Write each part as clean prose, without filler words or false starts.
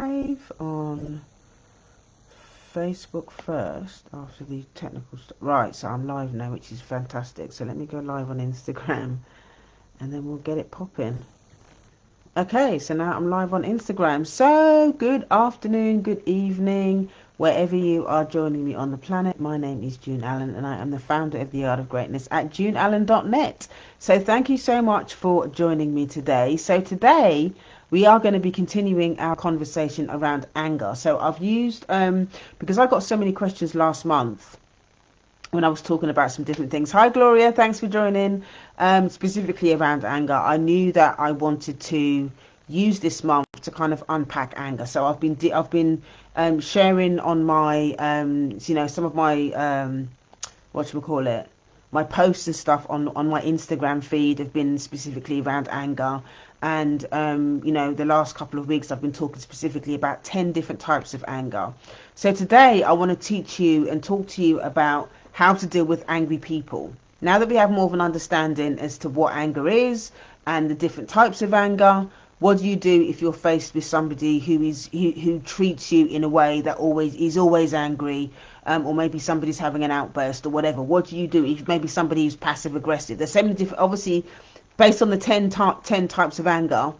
live on Facebook first after the technical stuff. Right, so I'm live now, which is fantastic. So let me go live on Instagram and then we'll get it popping. Okay, so now I'm live on Instagram. So good afternoon, good evening, wherever you are joining me on the planet. My name is June Allen and I am the founder of The Art of Greatness at juneallen.net. So thank you so much for joining me today. So today we are going to be continuing our conversation around anger. So I've used, because I got so many questions last month when I was talking about some different things. Hi Gloria, thanks for joining. Specifically around anger, I knew that I wanted to use this month to kind of unpack anger. So I've been sharing on my some of my what should we call it, my posts and stuff on my Instagram feed have been specifically around anger. And the last couple of weeks I've been talking specifically about 10 different types of anger. So today I want to teach you and talk to you about how to deal with angry people. Now that we have more of an understanding as to what anger is and the different types of anger, what do you do if you're faced with somebody who treats you in a way that is always angry, or maybe somebody's having an outburst or whatever? What do you do if maybe somebody who's passive aggressive? There's so many different, obviously, based on the 10 types of anger,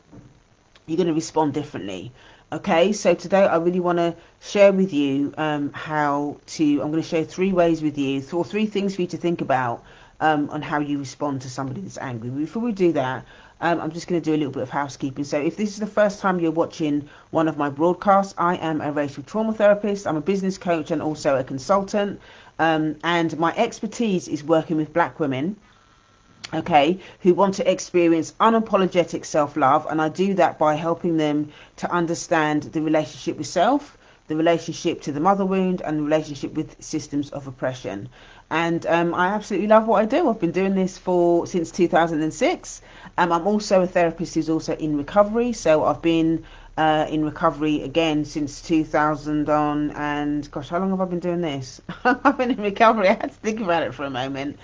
you're going to respond differently. Okay, so today I really want to share with you I'm going to share 3 ways with you, or 3 things for you to think about on how you respond to somebody that's angry. Before we do that, I'm just going to do a little bit of housekeeping. So if this is the first time you're watching one of my broadcasts, I am a racial trauma therapist. I'm a business coach and also a consultant. And my expertise is working with black women, okay, who want to experience unapologetic self-love, and I do that by helping them to understand the relationship with self, the relationship to the mother wound, and the relationship with systems of oppression. And I absolutely love what I do. I've been doing this since 2006. I'm also a therapist who's also in recovery, so I've been in recovery again since 2000 on, and gosh, how long have I been doing this? I've been in recovery. I had to think about it for a moment.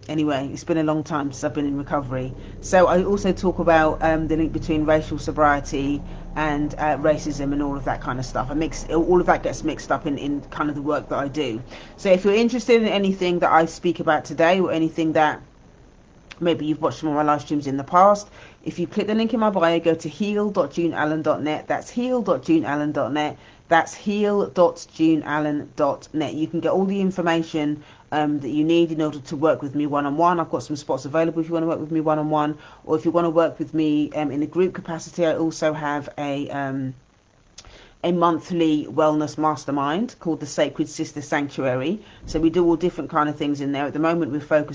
Anyway, it's been a long time since I've been in recovery. So I also talk about the link between racial sobriety and racism and all of that kind of stuff. All of that gets mixed up in kind of the work that I do. So if you're interested in anything that I speak about today, or anything that maybe you've watched some of my live streams in the past, if you click the link in my bio, go to heal.juneallen.net. That's heal.juneallen.net. That's heal.juneallen.net. You can get all the information that you need in order to work with me one-on-one. I've got some spots available if you want to work with me one-on-one, or if you want to work with me in a group capacity. I also have a monthly wellness mastermind called the Sacred Sister Sanctuary. So we do all different kind of things in there. At the moment we have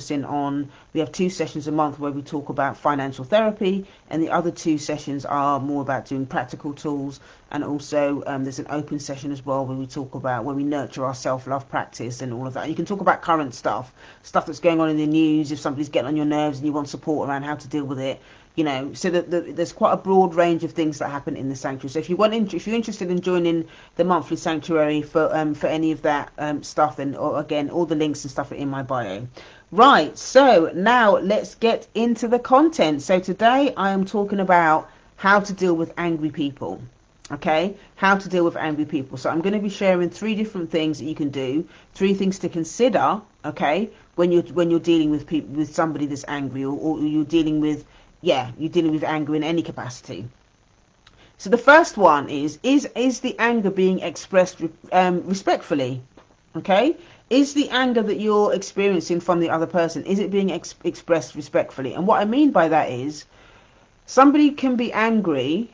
2 sessions a month where we talk about financial therapy, and the other 2 sessions are more about doing practical tools. And also there's an open session as well where we nurture our self-love practice and all of that. You can talk about current stuff that's going on in the news. If somebody's getting on your nerves and you want support around how to deal with it, so that there's quite a broad range of things that happen in the sanctuary. So if you're interested in joining the monthly sanctuary for any of that stuff, then again, all the links and stuff are in my bio. Right, so now let's get into the content. So today I am talking about how to deal with angry people. Okay, how to deal with angry people. So I'm going to be sharing 3 different things that you can do, 3 things to consider. Okay, when you're dealing with somebody that's angry, or you're dealing with anger in any capacity. So the first one is the anger being expressed respectfully? Okay, is the anger that you're experiencing from the other person, is it being expressed respectfully? And what I mean by that is, somebody can be angry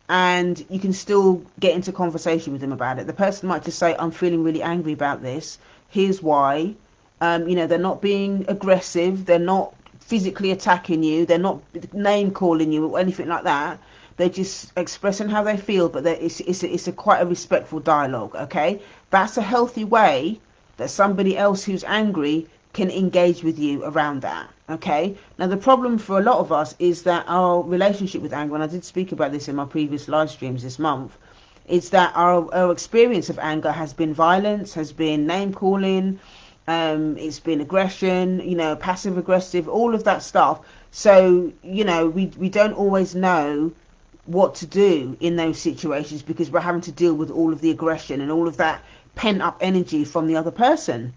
and you can still get into conversation with them about it. The person might just say, I'm feeling really angry about this, here's why. They're not being aggressive, they're not physically attacking you, they're not name calling you or anything like that. They're just expressing how they feel, but it's quite a respectful dialogue. Okay, that's a healthy way that somebody else who's angry can engage with you around that. Okay, now the problem for a lot of us is that our relationship with anger, and I did speak about this in my previous live streams this month, is that our experience of anger has been violence, has been name calling, it's been aggression, passive aggressive, all of that stuff. So we don't always know what to do in those situations, because we're having to deal with all of the aggression and all of that pent up energy from the other person.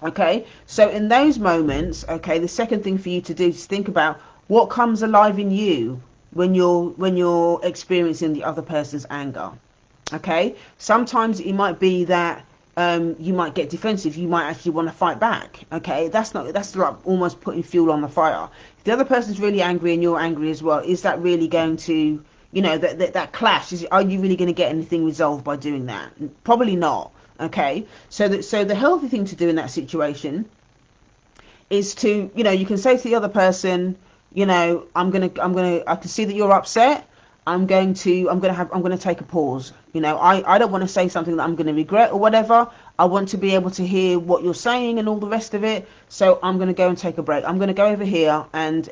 Okay, so in those moments, okay, the second thing for you to do is think about what comes alive in you when you're experiencing the other person's anger. Okay, sometimes it might be that you might get defensive. You might actually want to fight back. Okay, that's like almost putting fuel on the fire. If the other person's really angry and you're angry as well, is that really going to, that clash? Are you really going to get anything resolved by doing that? Probably not. Okay, so the healthy thing to do in that situation is to, you can say to the other person, I can see that you're upset. I'm going to take a pause. I don't want to say something that I'm going to regret or whatever. I want to be able to hear what you're saying and all the rest of it. So I'm going to go and take a break. I'm going to go over here and,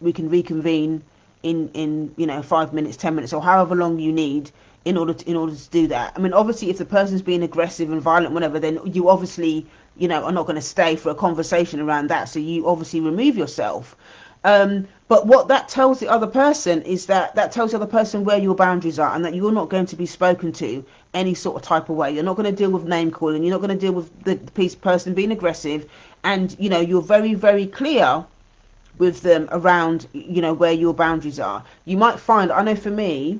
we can reconvene in 5 minutes, 10 minutes, or however long you need in order to do that. I mean, obviously, if the person's being aggressive and violent, whatever, then you obviously, are not going to stay for a conversation around that. So you obviously remove yourself. But what that tells the other person is that tells the other person where your boundaries are, and that you're not going to be spoken to any sort of type of way. You're not going to deal with name calling. You're not going to deal with the person being aggressive, and you're very, very clear with them around where your boundaries are. You might find, I know for me,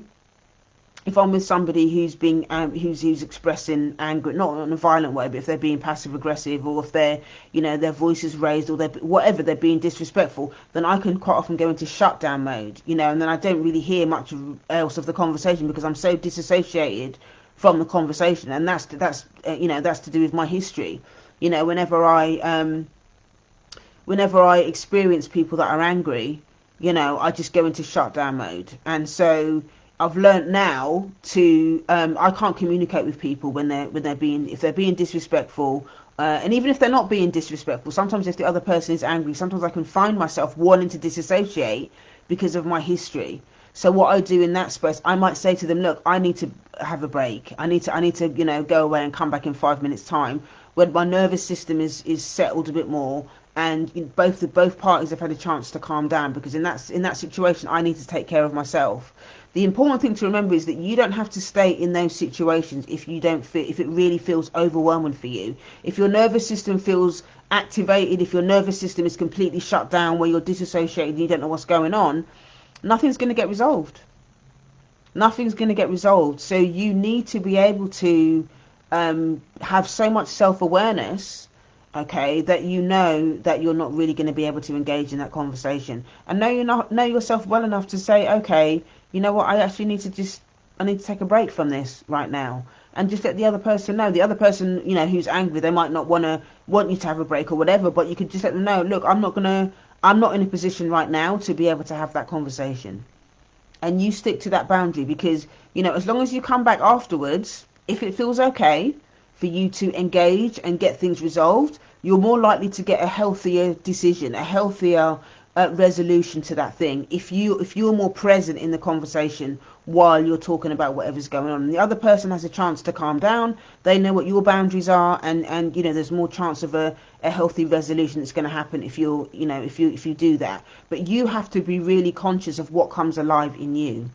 if I'm with somebody who's being who's expressing anger, not in a violent way, but if they're being passive aggressive, or if they're their voice is raised, or they're being disrespectful, then I can quite often go into shutdown mode, and then I don't really hear much else of the conversation because I'm so disassociated from the conversation, and that's to do with my history. Whenever I experience people that are angry, I just go into shutdown mode, and so I've learned now to I can't communicate with people if they're being disrespectful, and even if they're not being disrespectful. Sometimes if the other person is angry, sometimes I can find myself wanting to disassociate because of my history. So what I do in that space, I might say to them, look, I need to have a break. I need to go away and come back in 5 minutes time when my nervous system is settled a bit more, and both parties have had a chance to calm down, because in that situation I need to take care of myself. The important thing to remember is that you don't have to stay in those situations if it really feels overwhelming for you. If your nervous system feels activated, if your nervous system is completely shut down, where you're disassociated and you don't know what's going on, nothing's going to get resolved. Nothing's going to get resolved. So you need to be able to have so much self-awareness, okay, that that you're not really going to be able to engage in that conversation, and know yourself well enough to say, okay, you know what, I actually need to take a break from this right now, and just let the other person know. The other person, who's angry, they might not want you to have a break or whatever, but you could just let them know, look, I'm not in a position right now to be able to have that conversation, and you stick to that boundary, because as long as you come back afterwards, if it feels okay for you to engage and get things resolved, you're more likely to get a healthier decision, a healthier resolution to that thing, if you're more present in the conversation while you're talking about whatever's going on, and the other person has a chance to calm down. They know what your boundaries are, and there's more chance of a healthy resolution that's going to happen if if you do that. But you have to be really conscious of what comes alive in you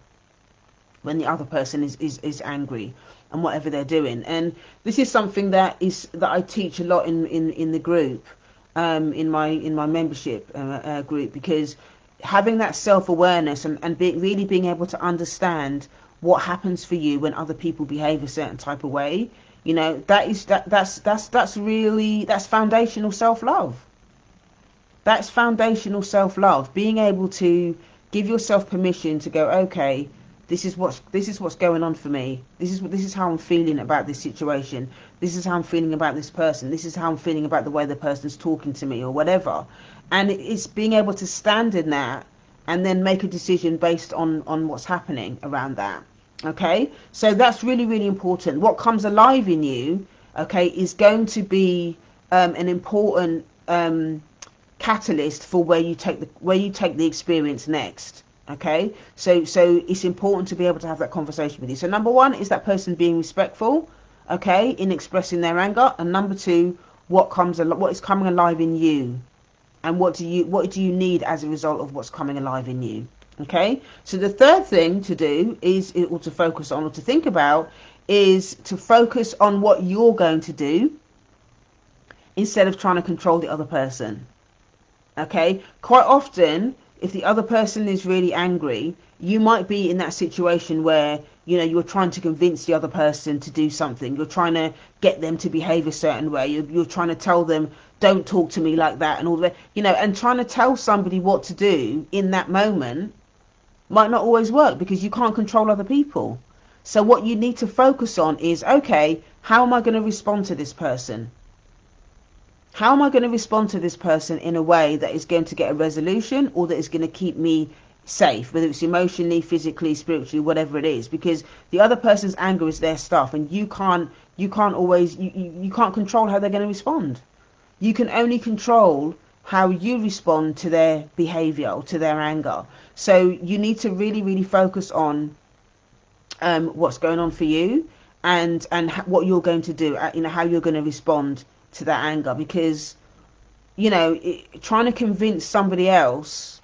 when the other person is angry and whatever they're doing. And this is something that I teach a lot in the group, in my membership group, because having that self-awareness and really being able to understand what happens for you when other people behave a certain type of way, that's foundational self-love. That's foundational self-love. Being able to give yourself permission to go, okay, this is what's going on for me. This is how I'm feeling about this situation. This is how I'm feeling about this person. This is how I'm feeling about the way the person's talking to me or whatever. And it's being able to stand in that and then make a decision based on what's happening around that. Okay? So that's really, really important. What comes alive in you, okay, is going to be an important catalyst for where you take the experience next. Okay, so it's important to be able to have that conversation with you. So number one is that person being respectful, okay, in expressing their anger, and number two, what is coming alive in you, and what do you need as a result of what's coming alive in you. Okay, so the third thing to do is, or to focus on, or to think about, is to focus on what you're going to do instead of trying to control the other person. Okay, quite often, if the other person is really angry, you might be in that situation where, you know, you're trying to convince the other person to do something. You're trying to get them to behave a certain way. You're trying to tell them, don't talk to me like that, and all that, you know, and trying to tell somebody what to do in that moment might not always work because you can't control other people. So what you need to focus on is, okay, how am I going to respond to this person? How am I going to respond to this person in a way that is going to get a resolution, or that is going to keep me safe, whether it's emotionally, physically, spiritually, whatever it is? Because the other person's anger is their stuff, and you can't always, you can't control how they're going to respond. You can only control how you respond to their behavior or to their anger. So you need to really, really focus on what's going on for you, and what you're going to do, you know, how you're going to respond to that anger. Because, you know, trying to convince somebody else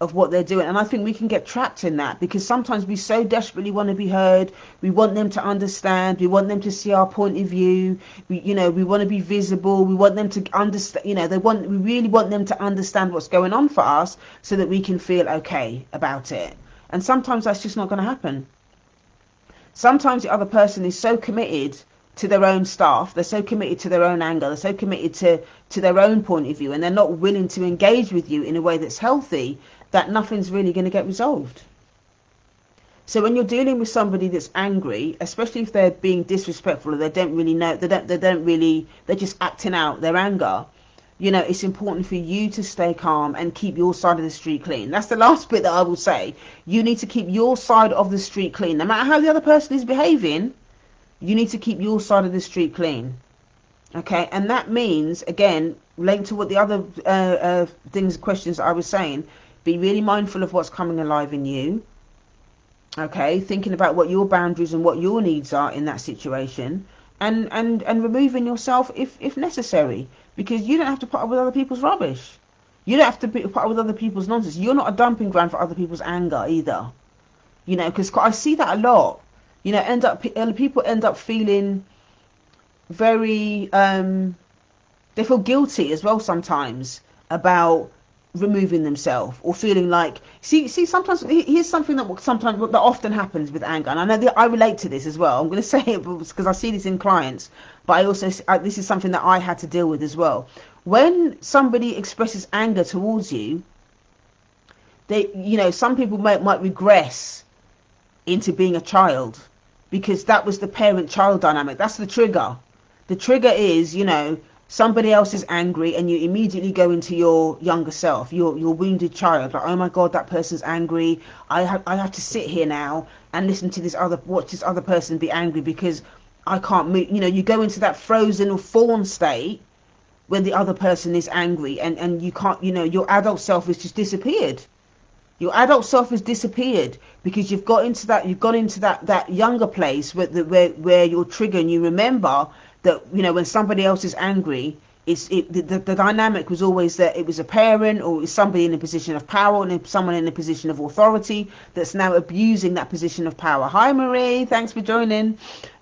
of what they're doing, and I think we can get trapped in that, because sometimes we so desperately want to be heard. We want them to understand, we want them to see our point of view, you know, we want to be visible, we want them to understand, you know, we really want them to understand what's going on for us, so that we can feel okay about it. And sometimes that's just not going to happen. Sometimes the other person is so committed to their own stuff, they're so committed to their own anger, they're so committed to their own point of view, and they're not willing to engage with you in a way that's healthy, that nothing's really going to get resolved. So when you're dealing with somebody that's angry, especially if they're being disrespectful, or they don't really know, they're just acting out their anger, you know, it's important for you to stay calm and keep your side of the street clean. That's the last bit that I will say. You need to keep your side of the street clean. No matter how the other person is behaving, you need to keep your side of the street clean. Okay, and that means, again, linked to what the other questions I was saying, be really mindful of what's coming alive in you. Okay, thinking about what your boundaries and what your needs are in that situation, and removing yourself if necessary, because you don't have to put up with other people's rubbish. You don't have to put up with other people's nonsense. You're not a dumping ground for other people's anger either. You know, because I see that a lot. You know, people end up feeling very, they feel guilty as well sometimes about removing themselves, or feeling like, see sometimes, here's something that often happens with anger, and I know that I relate to this as well. I'm going to say it because I see this in clients, but I also, this is something that I had to deal with as well. When somebody expresses anger towards you, they, you know, some people might regress into being a child, because that was the parent-child dynamic. That's the trigger. The trigger is, you know, somebody else is angry, and you immediately go into your younger self, your wounded child. Like, oh my God, that person's angry. I have to sit here now and listen to watch this other person be angry because I can't move. You know, you go into that frozen or fawn state when the other person is angry, and you can't, you know, your adult self has just disappeared. Your adult self has disappeared because you've got into that younger place where you're triggered, and you remember that, you know, when somebody else is angry, the dynamic was always that it was a parent, or it was somebody in a position of power, and someone in a position of authority that's now abusing that position of power. Hi Marie, thanks for joining.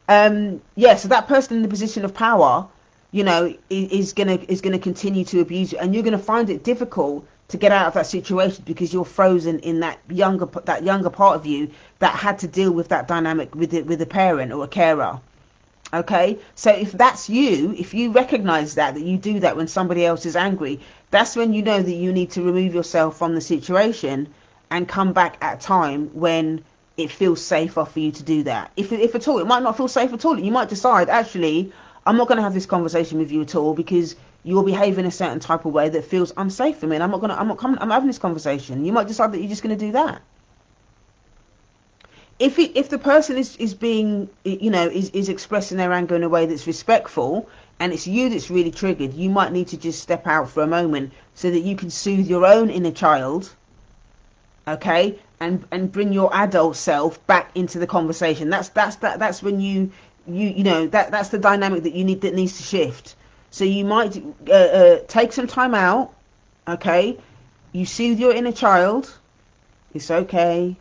Yeah, so that person in the position of power, you know, is gonna continue to abuse you, and you're gonna find it difficult to get out of that situation because you're frozen in that younger part of you that had to deal with that dynamic with a parent or a carer. Okay, so if that's you, if you recognize that you do that when somebody else is angry, that's when you know that you need to remove yourself from the situation and come back at a time when it feels safer for you to do that. If at all, it might not feel safe at all. You might decide, actually, I'm not going to have this conversation with you at all because you're behaving a certain type of way that feels unsafe for me, and I'm having this conversation. You might decide that you're just going to do that. If the person is being, you know, is expressing their anger in a way that's respectful, and it's you that's really triggered, you might need to just step out for a moment so that you can soothe your own inner child, okay, and bring your adult self back into the conversation. That's when you know, that's the dynamic that needs to shift. So you might take some time out, okay, you soothe your inner child, It's okay.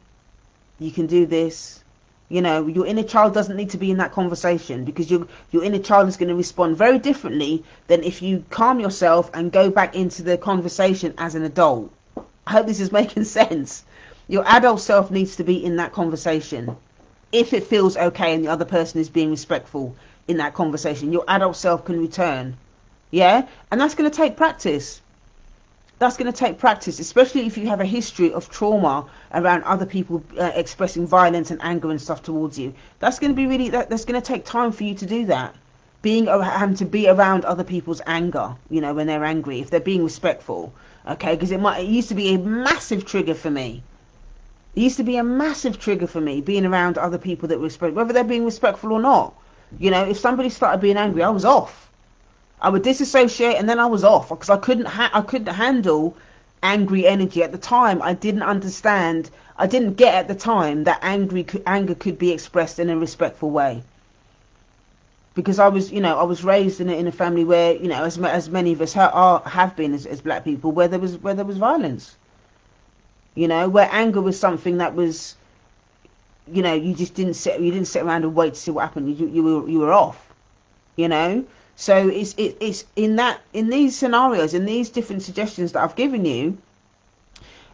You can do this. You know, your inner child doesn't need to be in that conversation, because your inner child is going to respond very differently than if you calm yourself and go back into the conversation as an adult. I hope this is making sense. Your adult self needs to be in that conversation. If it feels okay and the other person is being respectful in that conversation, your adult self can return. Yeah? And that's going to take practice. That's going to take practice, especially if you have a history of trauma around other people expressing violence and anger and stuff towards you. That's going to be really, that's going to take time for you to do that. Having to be around other people's anger, you know, when they're angry, if they're being respectful, okay? Because it used to be a massive trigger for me. It used to be a massive trigger for me, being around other people that respect, whether they're being respectful or not. You know, if somebody started being angry, I was off. I would disassociate, and then I was off, because I couldn't handle angry energy at the time. I didn't understand. I didn't get at the time that anger could be expressed in a respectful way. Because I was raised in a family where, you know, as many of us have been as black people, where there was violence. You know, where anger was something that was, you know, you didn't sit around and wait to see what happened. You were off. You know. So it's in these scenarios, in these different suggestions that I've given you,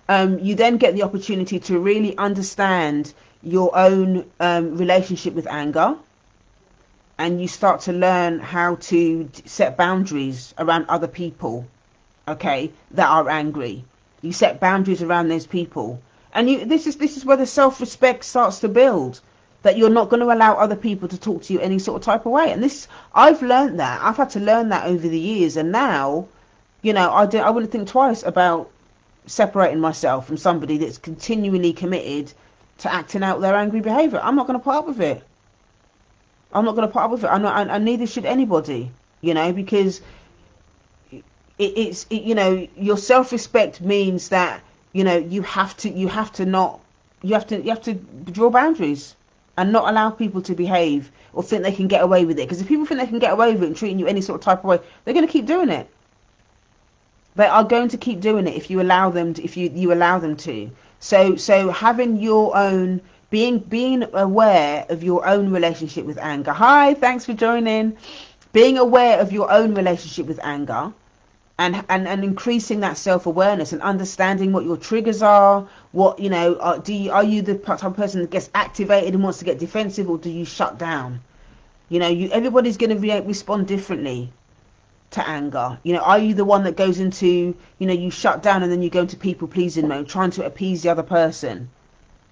you then get the opportunity to really understand your own relationship with anger, and you start to learn how to set boundaries around other people, okay, that are angry. You set boundaries around those people, and this is where the self-respect starts to build. That you're not going to allow other people to talk to you any sort of type of way. And this, I've learned that. I've had to learn that over the years. And now, you know, I wouldn't think twice about separating myself from somebody that's continually committed to acting out their angry behaviour. I'm not going to put up with it. I'm not going to put up with it. And neither should anybody, you know, because you know, your self-respect means that, you know, you have to draw boundaries. And not allow people to behave or think they can get away with it. Because if people think they can get away with it and treating you any sort of type of way, they're going to keep doing it. They are going to keep doing it if you allow them to, if you allow them to. So having your own, being aware of your own relationship with anger. Hi, thanks for joining. Being aware of your own relationship with anger. And increasing that self-awareness and understanding what your triggers are, what, you know, are you the type of person that gets activated and wants to get defensive, or do you shut down? You know, everybody's going to respond differently to anger. You know, are you the one that goes into, you know, you shut down and then you go into people-pleasing mode, trying to appease the other person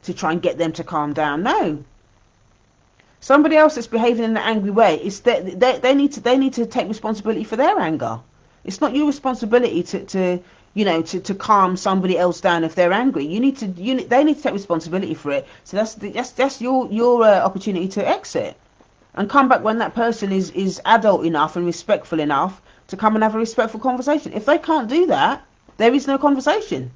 to try and get them to calm down? No. Somebody else that's behaving in an angry way, it's they need to take responsibility for their anger. It's not your responsibility to calm somebody else down if they're angry. They need to take responsibility for it. So that's your opportunity to exit and come back when that person is adult enough and respectful enough to come and have a respectful conversation. If they can't do that, there is no conversation.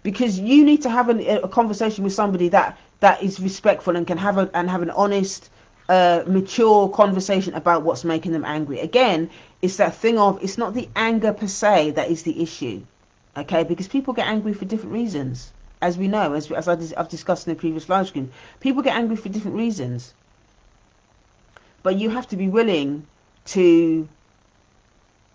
Because you need to have a conversation with somebody that is respectful and can have an honest, mature conversation about what's making them angry. Again, it's that thing of, it's not the anger per se that is the issue, okay? Because people get angry for different reasons, as we know, as I've discussed in the previous live stream. People get angry for different reasons, but you have to be willing to,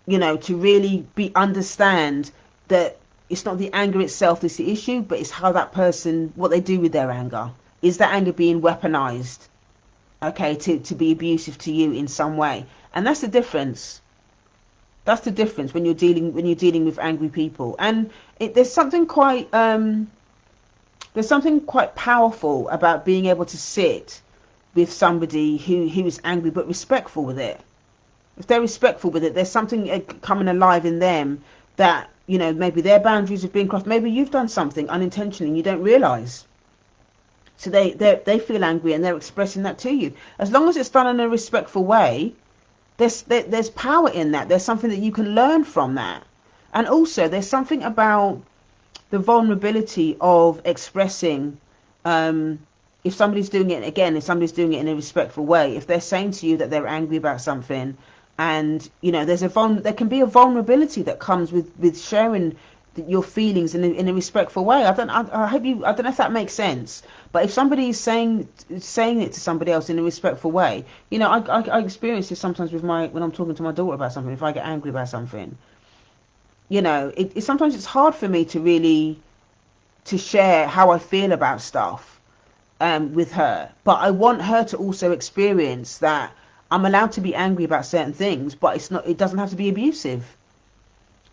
you know, to really understand that it's not the anger itself that's the issue, but it's how that person, what they do with their anger. Is that anger being weaponized, okay, to be abusive to you in some way? And that's the difference. That's the difference when you're dealing with angry people. And there's something quite powerful about being able to sit with somebody who is angry but respectful with it. If they're respectful with it, there's something coming alive in them that, you know, maybe their boundaries have been crossed. Maybe you've done something unintentionally and you don't realise. So they feel angry and they're expressing that to you. As long as it's done in a respectful way, there's power in that. There's something that you can learn from that. And also there's something about the vulnerability of expressing, if somebody's doing it in a respectful way, if they're saying to you that they're angry about something, and, you know, there can be a vulnerability that comes with sharing your feelings in a respectful way. I hope you. I don't know if that makes sense. But if somebody is saying it to somebody else in a respectful way, I experience this sometimes when I'm talking to my daughter about something. If I get angry about something, sometimes it's hard for me to really to share how I feel about stuff with her. But I want her to also experience that I'm allowed to be angry about certain things, but it doesn't have to be abusive.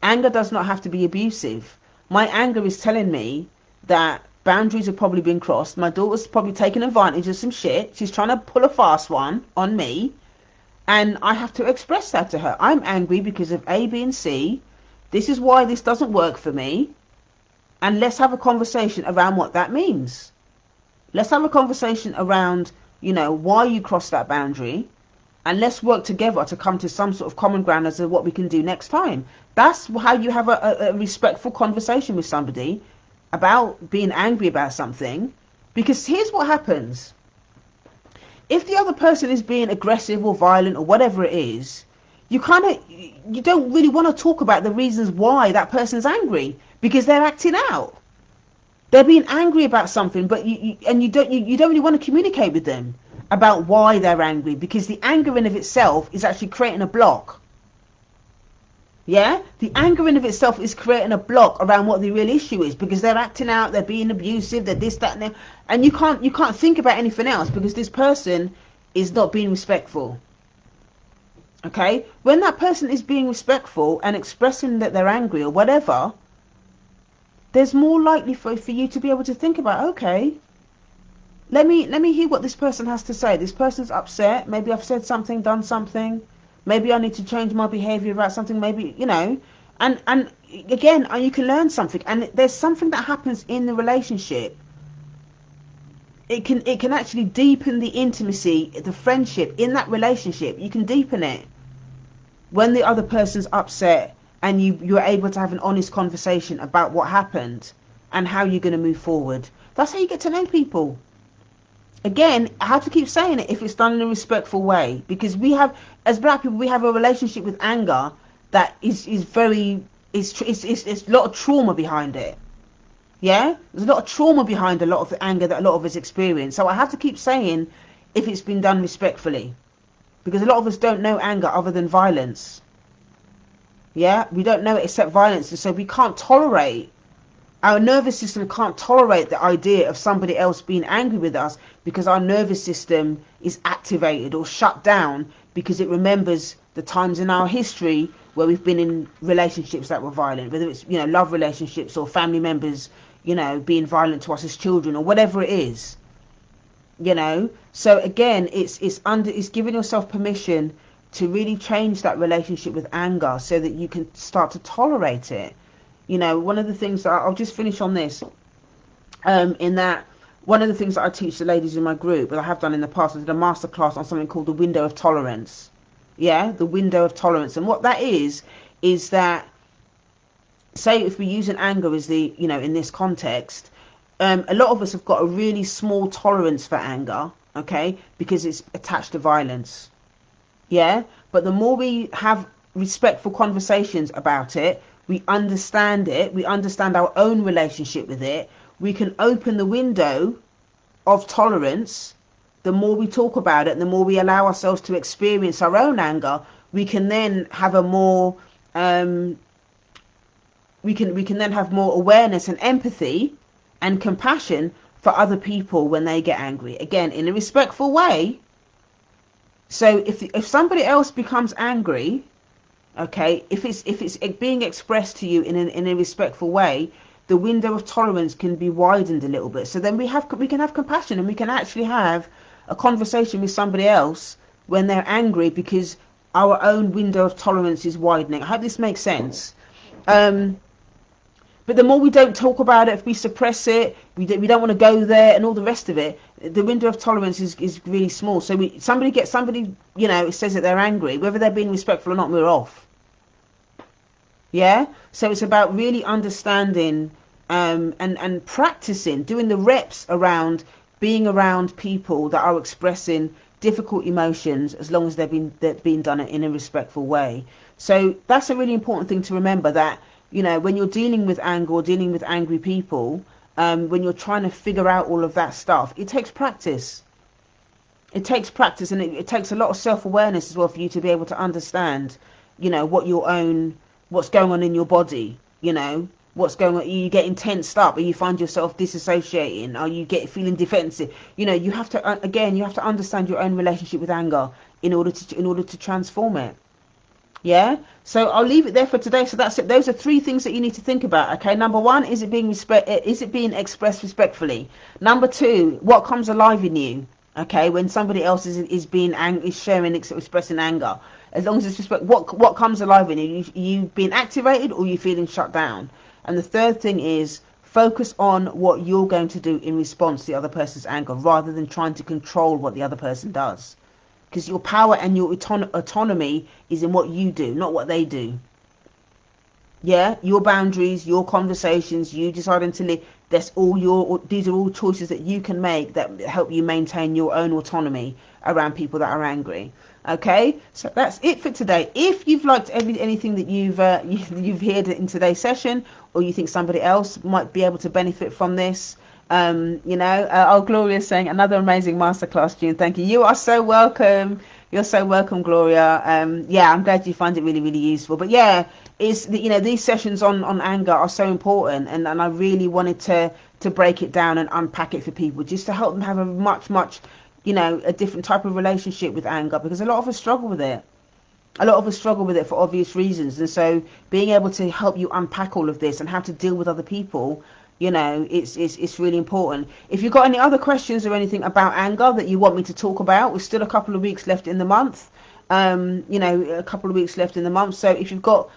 Anger does not have to be abusive. My anger is telling me that boundaries have probably been crossed. My daughter's probably taken advantage of some shit. She's trying to pull a fast one on me. And I have to express that to her. I'm angry because of A, B, and C. This is why this doesn't work for me. And let's have a conversation around what that means. Let's have a conversation around, why you crossed that boundary. And let's work together to come to some sort of common ground as to what we can do next time. That's how you have a respectful conversation with somebody about being angry about something. Because here's what happens. If the other person is being aggressive or violent or whatever it is, you don't really want to talk about the reasons why that person's angry, because they're acting out. They're being angry about something, but you don't really want to communicate with them about why they're angry, because the anger in of itself is actually creating a block. Yeah, the anger in of itself is creating a block around what the real issue is, because they're acting out, they're being abusive, they're this, that, and that, and you can't think about anything else because this person is not being respectful. Okay, when that person is being respectful and expressing that they're angry or whatever, there's more likely for you to be able to think about, okay, let me hear what this person has to say. This person's upset. Maybe I've said something, done something. Maybe I need to change my behavior about something. Maybe, and again, you can learn something. And there's something that happens in the relationship. It can actually deepen the intimacy, the friendship in that relationship. You can deepen it when the other person's upset and you're able to have an honest conversation about what happened and how you're going to move forward. That's how you get to know people. Again, I have to keep saying it if it's done in a respectful way, because as black people, we have a relationship with anger that is very, it's a lot of trauma behind it. Yeah, there's a lot of trauma behind a lot of the anger that a lot of us experience. So I have to keep saying if it's been done respectfully, because a lot of us don't know anger other than violence. Yeah, we don't know it except violence, and so we can't tolerate. Our nervous system can't tolerate the idea of somebody else being angry with us, because our nervous system is activated or shut down because it remembers the times in our history where we've been in relationships that were violent, whether it's love relationships or family members being violent to us as children or whatever it is. So again, it's giving yourself permission to really change that relationship with anger so that you can start to tolerate it. One of the things that I'll just finish on this, in that one of the things that I teach the ladies in my group, that I have done in the past, I did a masterclass on something called the window of tolerance. Yeah, the window of tolerance. And what that is that, say if we use an anger as the, in this context, a lot of us have got a really small tolerance for anger, okay, because it's attached to violence. Yeah, but the more we have respectful conversations about it, we understand it, we understand our own relationship with it, we can open the window of tolerance. The more we talk about it and the more we allow ourselves to experience our own anger, we can then have a more we can then have more awareness and empathy and compassion for other people when they get angry, again in a respectful way. So if somebody else becomes angry, okay, if it's being expressed to you in a respectful way, the window of tolerance can be widened a little bit. So then we can have compassion, and we can actually have a conversation with somebody else when they're angry, because our own window of tolerance is widening. I hope this makes sense. But the more we don't talk about it, if we suppress it, we don't want to go there and all the rest of it, the window of tolerance is really small. So somebody it says that they're angry, whether they're being respectful or not, we're off. Yeah, so it's about really understanding and practicing, doing the reps around being around people that are expressing difficult emotions, as long as they're being done in a respectful way. So that's a really important thing to remember, that you know, when you're dealing with anger or dealing with angry people, when you're trying to figure out all of that stuff, it takes practice. It takes practice, and it takes a lot of self-awareness as well for you to be able to understand, you know, what's going on in your body, you know, what's going on. Are you getting tensed up? Or you find yourself disassociating? Are you feeling defensive? You know, you have to, again, you have to understand your own relationship with anger in order to transform it. Yeah. So I'll leave it there for today. So that's it. Those are three things that you need to think about. Okay. Number one, is it being expressed respectfully? Number two, what comes alive in you? Okay. When somebody else is sharing, expressing anger, as long as it's respect, what comes alive in you? You being activated, or you feeling shut down? And the third thing is, focus on what you're going to do in response to the other person's anger, rather than trying to control what the other person does. Because your power and your autonomy is in what you do, not what they do. Yeah, your boundaries, your conversations, you deciding to live. These are all choices that you can make that help you maintain your own autonomy around people that are angry. Okay, so that's it for today. If you've liked anything that you've heard in today's session, or you think somebody else might be able to benefit from this, Gloria's saying another amazing masterclass, June. Thank you. You are so welcome. You're so welcome, Gloria. Yeah, I'm glad you find it really, really useful. But yeah, these sessions on anger are so important, and I really wanted to break it down and unpack it for people, just to help them have a much, a different type of relationship with anger, because a lot of us struggle with it. A lot of us struggle with it for obvious reasons, and so being able to help you unpack all of this and how to deal with other people, it's really important. If you've got any other questions or anything about anger that you want me to talk about, we're still a couple of weeks left in the month. A couple of weeks left in the month. So if you've got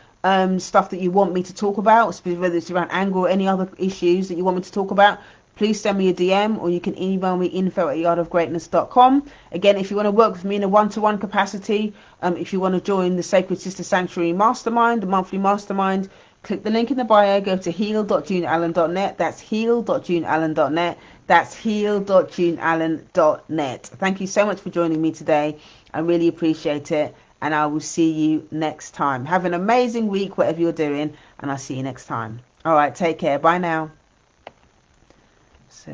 stuff that you want me to talk about, whether it's around anger or any other issues that you want me to talk about, please send me a DM, or you can email me info@yardofgreatness.com. Again, if you want to work with me in a one-to-one capacity, if you want to join the Sacred Sister Sanctuary Mastermind, the monthly mastermind, click the link in the bio, go to heal.juneallen.net. That's heal.juneallen.net. That's heal.juneallen.net. Thank you so much for joining me today. I really appreciate it, and I will see you next time. Have an amazing week, whatever you're doing, and I'll see you next time. All right, take care. Bye now. So